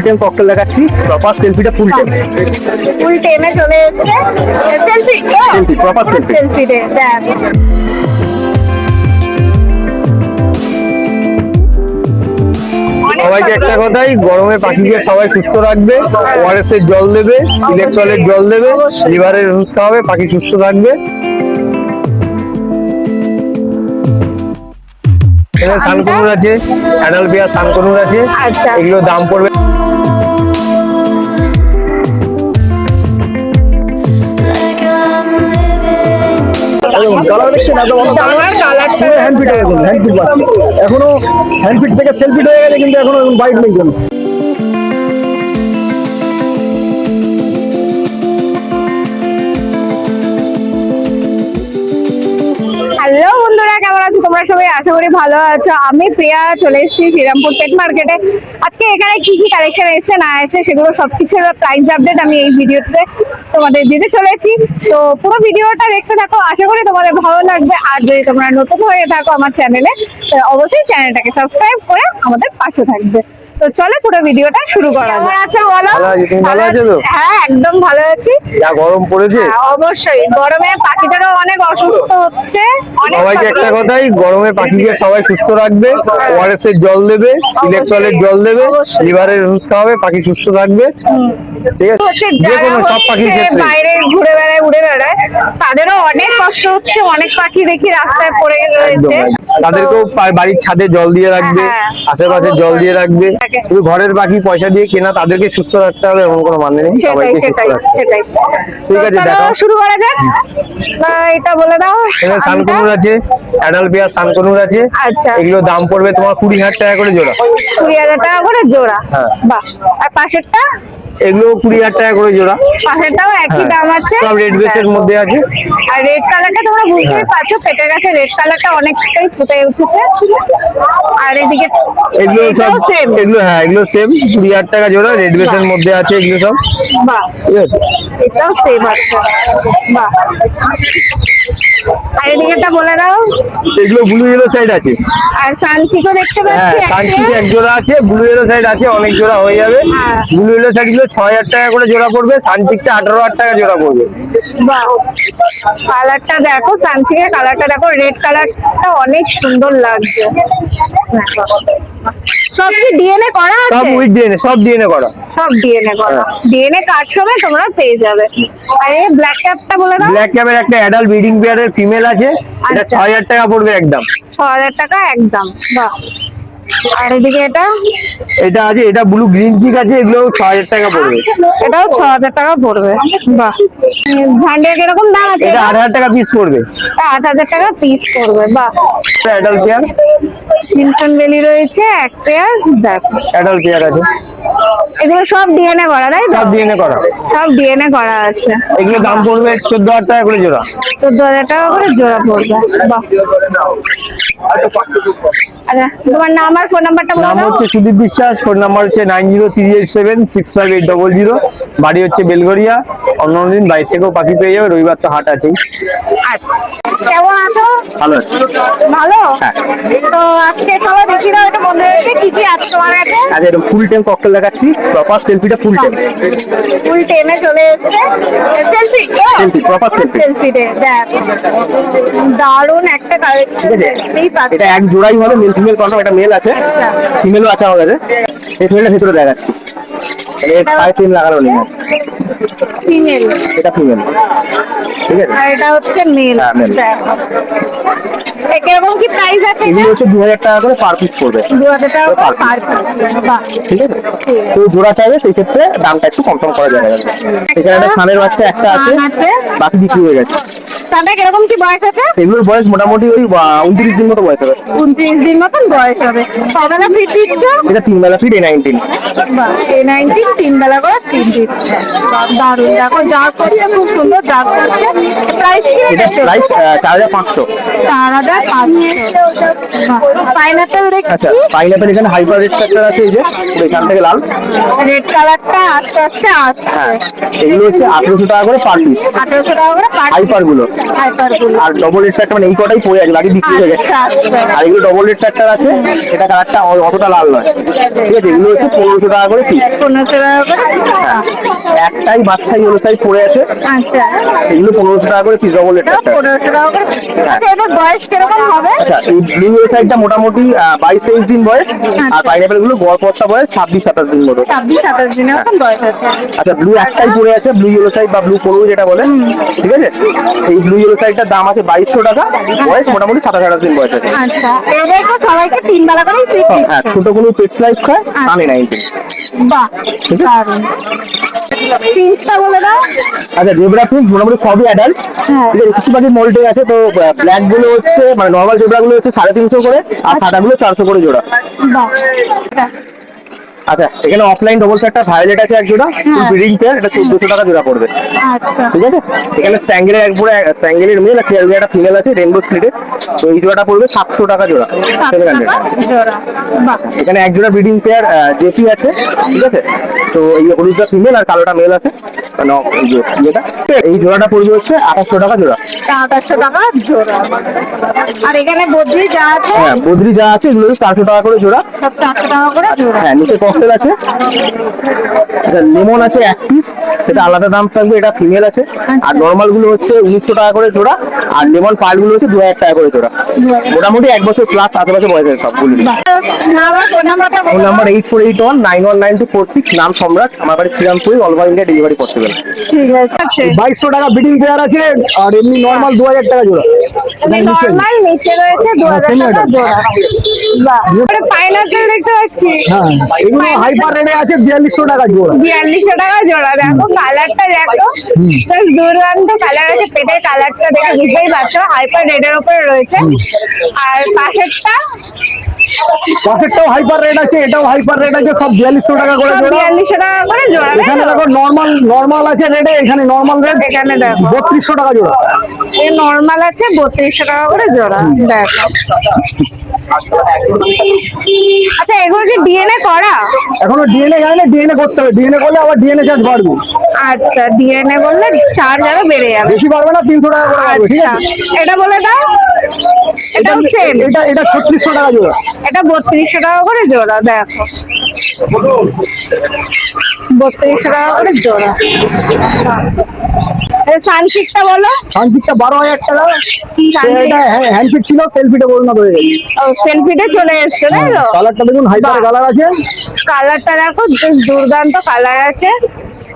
Time cocktail দেখাচ্ছি। Proper সেলফিটা full time চলে এসেছে সেলফি প্রপার সেলফি। সেলফিতে দেখ সবাইকে একটা কথাই, গরমে পাখিকে সবাই সুস্থ রাখবে, ওআরএস এর জল দেবে, ইলেকট্রলের জল দেবে, লিভারের ওষুধ খাওয়াবে, পাখি সুস্থ থাকবে। এখানে সানকনুর আছে, অ্যাডাল্ট পেয়ার সানকনুর আছে। আচ্ছা। এগুলো দাম পড়বে এখনো হ্যান্ডফিট থেকে সেলফিট হয়ে গেছে, কিন্তু এখনো বাইট নেই কেন। হ্যালো বন্ধুরা, কেমন আছো তোমরা সবাই? আশা করি ভালো আছো। আমি প্রিয়া চলে এসেছি শ্রীরামপুর পেট মার্কেটে। আজকে এখানে কি কি কালেকশন এসেছে না আছে সেগুলো সবকিছুর প্রাইস আপডেট আমি এই ভিডিওতে তোমাদের দিতে চলেছি। তো পুরো ভিডিওটা দেখতে থাকো, আশা করি তোমাদের ভালো লাগবে। আর যদি তোমরা নতুন হয়ে থাকো আমার চ্যানেলে, অবশ্যই চ্যানেলটাকে সাবস্ক্রাইব করে আমাদের পাশে থাকবে। তো চলো পুরো ভিডিওটা শুরু করা যাক। আচ্ছা বলো, ভালো আছো তো? হ্যাঁ একদম ভালো আছি। যা গরম পড়েছে, অবশ্যই গরমে পাখিটারও অনেক অসুস্থ হচ্ছে। সবাইকে একটা কথাই, গরমে পাখিকে সবাই সুস্থ রাখবে, ওআরএস এর জল দেবে, ইলেকট্রলের জল দেবে, লিভারের ওষুধ খাওয়াবে, পাখি সুস্থ থাকবে। ঠিক আছে, যে কোনো সব পাখির ক্ষেত্রে বাইরে ঘুরে বেড়ায় তাদেরও অনেক কষ্ট হচ্ছে। অনেক পাখি দেখি রাস্তায় পড়ে রয়েছে, তাদেরকেও বাড়ির ছাদে জল দিয়ে রাখবে, আশেপাশে জল দিয়ে রাখবে। শুধু ঘরের পাখি পয়সা দিয়ে কেনা, তাদেরকে সুস্থ রাখতে হবে এমন কোনো মানে নেই, সবাইকে সুস্থ রাখতে হবে। ঠিক আছে, দেখো শুরু করা যাক। এটা বলে দাও। এখানে সানকনুর আছে, অ্যাডাল্ট পেয়ার সানকনুর আছে। আচ্ছা। এগুলো দাম পড়বে তোমার 20,000 টাকা করে জোড়া। 20,000 টাকা করে জোড়া? হ্যাঁ। বাহ। আর পাশেরটা? এগুলো 20,000 টাকা করে জোড়া। পাশেরটাও একই দাম আছে? সব রেড বেসের মধ্যে আছে। আর রেড কালারটা তোমরা বুঝতেই পারছো, পেটের কাছে রেড কালারটা অনেকটাই ফুটে উঠেছে। আর এদিকে এগুলো সব সেম? এগুলো হ্যাঁ, এগুলো সেম 20,000 টাকা জোড়া, রেড বেসের মধ্যে আছে এগুলো সব। বাহ, ঠিক আছে, এটাও সেম আছে। বাহ। আর এদিকেটা বলে দাও। এগুলো ব্লু ইয়েলো সাইড আছে। আর সানচিকও দেখতে হ্যাঁ, পাচ্ছি সানচিক এক জোড়া আছে, ব্লু ইয়েলো সাইড আছে, অনেক জোড়া হয়ে যাবে। হ্যাঁ। ব্লু ইয়েলো সাইড গুলো 6,000 টাকা করে জোড়া পড়বে, সানচিকটা 18,000 টাকা জোড়া পড়বে। বাহ, কালারটা দেখো, সানচিকের কালারটা দেখো, রেড কালারটা অনেক সুন্দর লাগছে। সব কি ডিএনএ করা আছে? সব উইথ ডিএনএ, সব ডিএনএ করা। সব ডিএনএ করা। ডিএনএ কার্ড সমেত তোমরা পেয়ে যাবে। আর এই ব্ল্যাক ক্যাপটা বলে দাও। ব্ল্যাক ক্যাপের একটা অ্যাডাল্ট ব্রিডিং পেয়ারের ফিমেল আছে, এটা আচ্ছা। 6,000 টাকা পড়বে একদম। 6,000 টাকা একদম। বাহ। আর এদিকে এটা? এটা আছে, এটা ব্লু গ্রিন চিক আছে, এগুলো 6,000 টাকা পড়বে। এটাও 6,000 টাকা পড়বে। বাহ। ঝান্ডিয়া কিরকম দাম আছে? এটা 8,000 টাকা পিস পড়বে। 8,000 টাকা পিস পড়বে। বাহ। অ্যাডাল্ট পেয়ার, ক্রিমসন বেলি রয়েছে এক পেয়ার, দেখো অ্যাডাল্ট পেয়ার আছে। এগুলো সব ডিএনএ করা, তাই তো? সব ডিএনএ করা। সব ডিএনএ করা আছে। এগুলো দাম পড়বে 14,000 টাকা করে জোড়া। 14,000 টাকা করে জোড়া পড়বে। বাহ। আচ্ছা, তোমার নাম আর ফোন নাম্বারটা বলো। নাম হচ্ছে সুদীপ বিশ্বাস, ফোন নাম্বার হচ্ছে 9038765800। বাড়ি হচ্ছে বেলগড়িয়া। অন্যদিন বাইরে থেকেও পাখি পেয়ে যাবে, রবিবার তো হাট আছেই। আচ্ছা, কেমন আছো? ভালো আছে। ভালো। হ্যাঁ। তো আজকে সবাই দেখি দাও এটা বন্ধ হয়েছে, কি কি আছে তোমার কাছে? আজ এরকম ফুল টাইম ককটেল দেখাচ্ছি। প্রপার সেলফিটা ফুল টাইম ফুল টেমে চলে এসেছে সেলফি। Selfie, proper selfie. সেলফিতে দেখ, দারুণ একটা কালেকশন। এটা এক জোড়াই হবে, মেল ফিমেল কনফার্ম। এটা মেল আছে, আচ্ছা। ফিমেলও আছে আমার কাছে। এই ফিমেলটা ভিতরে দেখাচ্ছি, এর পায়ে পিন লাগানো নেই। ফিমেল। এটা ফিমেল, ঠিক আছে। আর এটা হচ্ছে মেল। হ্যাঁ, male। কিরকম কি প্রাইস আছে? এগুলো হচ্ছে 2,000 টাকা করে পার পিস পড়বে। 2,000 টাকা Per পার piece। পিস। বাহ। ঠিক আছে, তো জোড়া চাইবে সেই ক্ষেত্রে দামটা একটু কনফার্ম করা যাবে। এখানে একটা সানের বাচ্চা একটা আছে, বাকি বিক্রি হয়ে গেছে। তাহলে কিরকম কি বয়স আছে? এগুলোর বয়স মোটামুটি ওই 29 দিন মতো বয়স হবে। 29 দিন মতন বয়স হবে। কবেলা ফিট দিচ্ছ? এটা 3 বেলা ফিট, A19। A19 3 বেলা করে ফিট দিচ্ছে। দারুণ, দেখো জার করছে, খুব সুন্দর জার করছে। প্রাইস কি এটা রেখেছো? প্রাইস 4,500। 4,500 পাইনাপেল আচ্ছা দেখছি, পাইনাপেল এখানে হাইপার রেড ফ্যাক্টর আছে, এই যে পুরো এখান থেকে লাল। রেড কালারটা আস্তে আস্তে আসছে। হ্যাঁ এগুলো হচ্ছে 1800 টাকা করে পার পিস 1800 টাকা করে পার হাইপার গুলো। হাইপার গুলো। আর ডবল রেড ফ্যাক্টর মানে এই কটাই পড়ে আছে, বাকি বিক্রি হয়ে গেছে। আচ্ছা আচ্ছা আর এগুলো ডবল রেড ফ্যাক্টর আছে, এটা কালারটা অতটা লাল নয়, ঠিক আছে। এগুলো হচ্ছে 1500 টাকা করে পিস। 1500 টাকা করে। একটাই বাচ্চা ইয়েলো সাইজ পড়ে আছে, আচ্ছা, এগুলো 1500 টাকা করে পিস ডবল রেড এটা ফ্যাক্টর। 1500 টাকা করে। আচ্ছা, এটার বয়স কিরকম হবে? আচ্ছা এই ব্লু ইয়েলো সাইজটা মোটামুটি 22-23 দিন বয়স, আর পাইনাপেল গুলো গড়পড়তা বয়স 26-27 দিন মতো। 26-27 দিনের মতন বয়স আছে। আচ্ছা ব্লু একটাই পড়ে আছে, ব্লু ইয়েলো সাইজ বা ব্লু পলু যেটা বলে, ঠিক আছে। এই ব্লু ইয়েলো সাইজটার দাম আছে 2200 টাকা, বয়স মোটামুটি 27-28 দিন বয়স আছে। আচ্ছা, এদের তো সবাইকে 3 বেলা করেই ফিট হ্যাঁ ছোটগুলো পেটস লাইফ খায়, আনে নাই। বাহ, দারুণ। প্রিন্সটা বলে দাও। আচ্ছা জেব্রা প্রিন্স মোটামুটি সবই অ্যাডাল্ট, হ্যাঁ। ঠিক আছে। কিছু পাখি মোল্টে আছে, তো ব্ল্যাক গুলো হচ্ছে মানে নর্মাল জেব্রা গুলো হচ্ছে 350 করে, আর সাদা গুলো 400 করে জোড়া। বাহ, আচ্ছা এখানে অফলাইন ডবল ফ্যাক্টর ভায়োলেট আছে এক জোড়া, ব্রিডিং পেয়ার, এটা 1400 টাকা জোড়া পড়বে, আচ্ছা ঠিক আছে। এখানে স্ট্যাঙ্গেলের একপুরে স্ট্যাঙ্গেলের মেল আর ক্লিয়ার একটা ফিমেল আছে রেনবো স্প্লিটে, তো এই জোড়াটা পড়বে 700 টাকা জোড়া, 700। জোড়া। বাহ, এখানে এক জোড়া ব্রিডিং পেয়ার জেপি আছে, ঠিক আছে। তো এই হলুদটা ফিমেল আর কালোটা মেল আছে, মানে এই যে ইয়েটা, এই জোড়াটা পড়বে হচ্ছে 2800 টাকা জোড়া। 2800 টাকা জোড়া। আর এখানে বদ্রি যা আছে, হ্যাঁ বদ্রি যা আছে এগুলো 400 টাকা করে জোড়া। সব 400 টাকা করে জোড়া। হ্যাঁ নিচে ককটেল আছে, লেমন আছে এক পিস, সেটা আলাদা দাম থাকবে, এটা ফিমেল আছে। আর নর্মাল গুলো হচ্ছে 1900 টাকা করে জোড়া, আর লেমন পার্ল গুলো হচ্ছে 2000 টাকা করে জোড়া। মোটামুটি 1 বছর প্লাস আশেপাশে বয়স আছে সবগুলো। ফোন নাম্বারটা ফোন নাম্বার 8481919246, নাম সম্রাট, আমার বাড়ি Srirampur, all over India delivery possible. ঠিক আছে। 2200 টাকা বিডিং পেয়ার আছে, আর এমনি নর্মাল 2000 টাকা জোড়া। নরমাল নিচে রয়েছে 2000 টাকা জোড়া। বাহ, পাইনাপেল দেখতে পাচ্ছি। হ্যাঁ এগুলো হাইপার রেটে আছে 4200 টাকা জোড়া। 4200 টাকা জোড়া। দেখো কালারটা, দেখো বেশ দুর্দান্ত কালার আছে, পেটের কালারটা দেখে বুঝতেই পারছো হাইপার রেডের উপরে রয়েছে। আর পাশেরটা, পাশেরটাও হাইপার রেট আছে, এটাও হাইপার রেট আছে, সব 4200 টাকা করে জোড়া। 4200 টাকা করে জোড়া। এখানে দেখো নর্মাল আছে রেটে, এখানে নর্মাল রেট এখানে দেখো 3200 টাকা জোড়া। এই নর্মাল আছে 3200 টাকা করে জোড়া। দেখো, আচ্ছা এগুলো কি ডিএনএ করা? এখনো ডিএনএ যায়নি, ডিএনএ করতে হবে, ডিএনএ করলে আবার ডিএনএ চার্জ বাড়বে। আচ্ছা, ডিএনএ বললে চার্জ আরো বেড়ে যাবে। বেশি বাড়বে না, 300 টাকা করে বাড়বে, ঠিক আচ্ছা, আছে। এটা বলে দাও। এটাও সেম, এটা 3600 টাকা জোড়া। এটা 3200 টাকা করে জোড়া। দেখো 3200 টাকা করে জোড়া। সানফিটটা বলো। সানফিটটা 12000 টাকা, এটা হ্যান্ডফিট ছিল, সেলফিটে পরিণত হয়ে গেছে। সেলফিতে চলে এসছে, তাই তো? কালারটা দেখুন, হাইপার কালার আছে। কালারটা দেখো, বেশ দুর্দান্ত কালার আছে,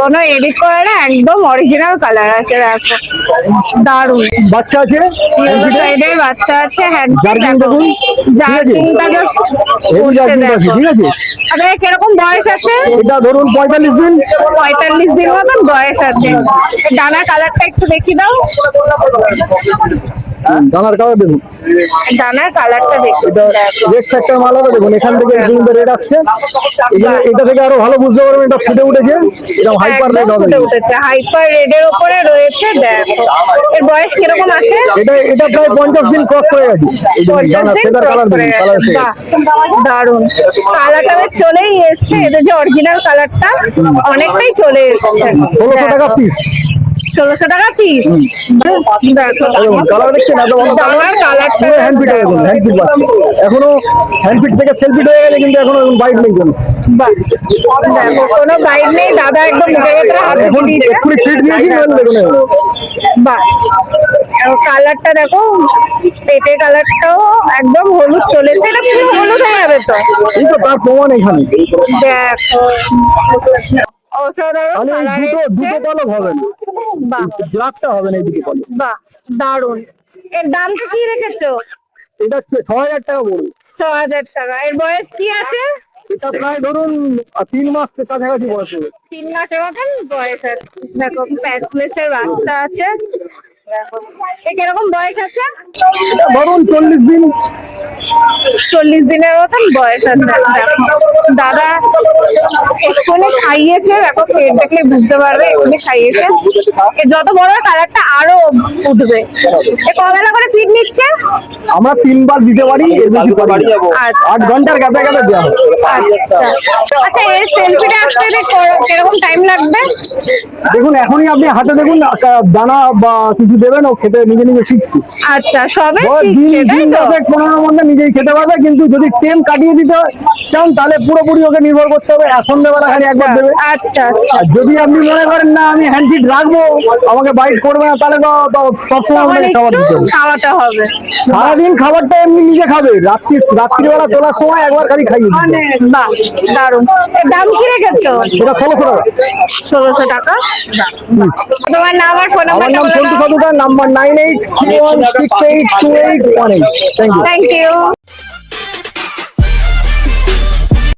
কোনো এডিট করে না, একদম অরিজিনাল কালার আছে। দেখো দারুণ। বাচ্চা আছে, সাইডে বাচ্চা আছে। হ্যাঁ জার্কিং দেখুন, জার্কিংটা হেভি জার্কিং আছে, ঠিক আছে। আরে কিরকম বয়স আছে? এটা ধরুন 45 দিন। 45 দিন মতন বয়স আছে। ডানার কালারটা একটু দেখিয়ে দাও। ডানার কালার দেখুন, ডানার কালারটা দেখি। এটা রেড ফ্যাক্টর মাল হবে, দেখুন এখান থেকে রেড আসছে, এটা থেকে আরো ভালো বুঝতে পারবেন, এটা ফুটে উঠেছে, এটা হাইপার রেড হবে। হাইপার রেডের উপরে রয়েছে। দেখো এর বয়স কিরকম আছে? এটা প্রায় 50 দিন ক্রস করে গেছে। দারুন, কালারটা বেশ চলেই এসছে, এদের যে অরিজিনাল কালারটা অনেকটাই চলে এসছে। 1600 টাকা পিস। 1600 টাকা পিস। কালার দেখছেন, কালারটা হ্যান্ডফিট হয়ে গেছে, হ্যান্ডফিট বাচ্চা এখনো হ্যান্ডফিট থেকে সেলফিট হয়ে গেছে, কিন্তু এখনো বাইট নেই কোনো। দেখো কোনো বাইট নেই, দাদা একদম মুখে ভেতরে হাত এখন দিয়েছে। একটু ফিট দিয়েছি, দেখুন বাহ, কালারটা দেখো, পেটের কালারটাও একদম হলুদ চলেছে, এটা পুরো হলুদ হয়ে যাবে তো। এই তো তার প্রমাণ এখানে। দেখো অসাধারণ কালার দুটো পালক হবে না, বাহ ব্ল্যাকটা হবে না, এইদিকে পালক। বাহ, দারুন। এর দামটা কি রেখেছো? এটা 6000 টাকা পড়বে। 6000 টাকা। এর বয়স কি আছে? এটা প্রায় ধরুন 3 মাস কাছাকাছি বয়স হবে। 3 মাসের মতন বয়স আছে। দেখো প্যাসলেসের বাচ্চা আছে। দেখো এ কিরকম বয়স আছে? এটা ধরুন 40 দিন। 40 দিনের মতন বয়স আছে। দেখো দাদা এক্ষুনি খাইয়েছে, দেখো পেট দেখলে বুঝতে পারবে এক্ষুনি খাইয়েছে। এ যত বড় কালারটা আরো উঠবে। এ কবেলা করে ফিড নিচ্ছে? আমরা 3 বার দিতে পারি, এর বেশি পারি না। আচ্ছা 8 ঘন্টার গ্যাপে গ্যাপে দেওয়া হয়। আচ্ছা এর সেলফিটা আসতে কিরকম টাইম লাগবে? দেখুন এখনই আপনি হাতে দেখুন দানা বা কিছু দেবেন, ও খেতে নিজে নিজে শিখছে। আচ্ছা সবে দিন শিখছে তাই দিন তো? 10-15 মধ্যে নিজেই খেতে পারবে, কিন্তু যদি টেম কাটিয়ে দিতে চান তাহলে পুরোপুরি ওকে নির্ভর করতে হবে। সন্ধ্যেবেলা খালি একবার দেবে। আচ্ছা আর যদি আপনি মনে করেন না আমি হ্যান্ড ফিড রাখবো, আমাকে বাইট করবে না, তাহলে তো সবসময় তখন আমাকে খাবার দিতে একটু হবে। খাওয়াতে হবে। সারাদিন খাবারটা এমনি নিজে খাবে, রাত্রিবেলা তোলার সময় একবার খালি খাইয়ে দিতে হবে। বাহ দারুন। এর দাম কি রেখেছো? সেটা 1600 টাকা। 1600 টাকা। তোমার নাম আর ফোন আমার নাম্বারটা নাম বলে সন্তু দাও। সদুকার, number 9831682818। Thank you. Thank you.